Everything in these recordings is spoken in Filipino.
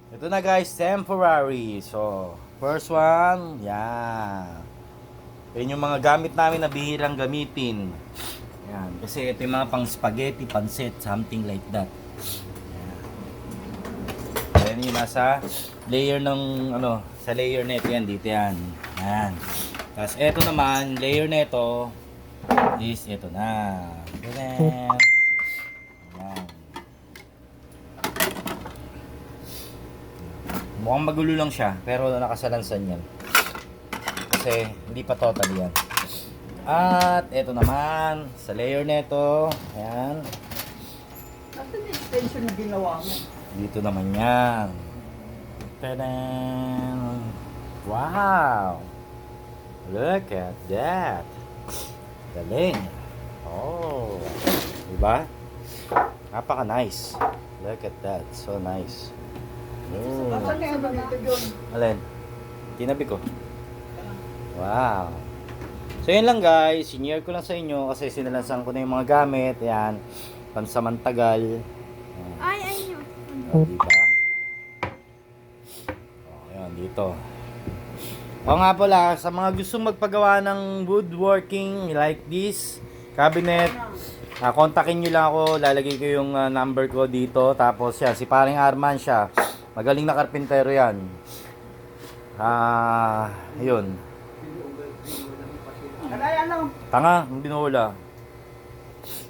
Ito na guys, temporary. So, first one, yan. Yan yung mga gamit namin na bihirang gamitin. Yan, kasi ito yung mga pang spaghetti, pansit, something like that. Yan yung nasa layer ng ano, sa layer nito yan, dito yan. Yan. Tapos ito naman, layer nito is ito na. Yan. Mukhang magulo lang siya, pero nakasalansan yan. Kasi hindi pa total yan. At ito naman, sa layer nito, ayan. Nasaan yung extension na ginawa mo? Dito naman yan. Tadaan! Wow! Look at that! Galing! Oh! Diba? Napaka-nice. Look at that. So nice. Oh. Nasaan na yung ganito yun? Alin? Tinabi ko. Wow. So yun lang guys, sinare ko lang sa inyo kasi sinalansan ko na yung mga gamit. Ayan, pansamantagal. Ayan. Ay, ayun. Diba? Ayan, dito. O nga pala, sa mga gustong magpagawa ng woodworking like this, cabinet, kontakin nyo lang ako, lalagay ko yung number ko dito. Tapos yan, si paring Arman siya. Magaling na karpintero yan. Yun. Kaya ano? Tanga, ang binuhula.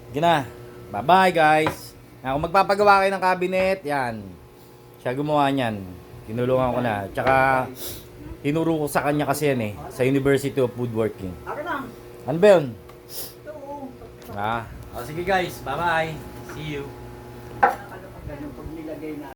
Sige na. Bye-bye guys. Kung magpapagawa kayo ng cabinet, yan. Siya gumawa niyan. Tinulungan ko na. Tsaka, tinuro ko sa kanya kasi yan eh. Sa University of Woodworking. Akin na. Ano ba yun? Ito. Sige guys. Bye-bye. See you. Ano pag nilagay na?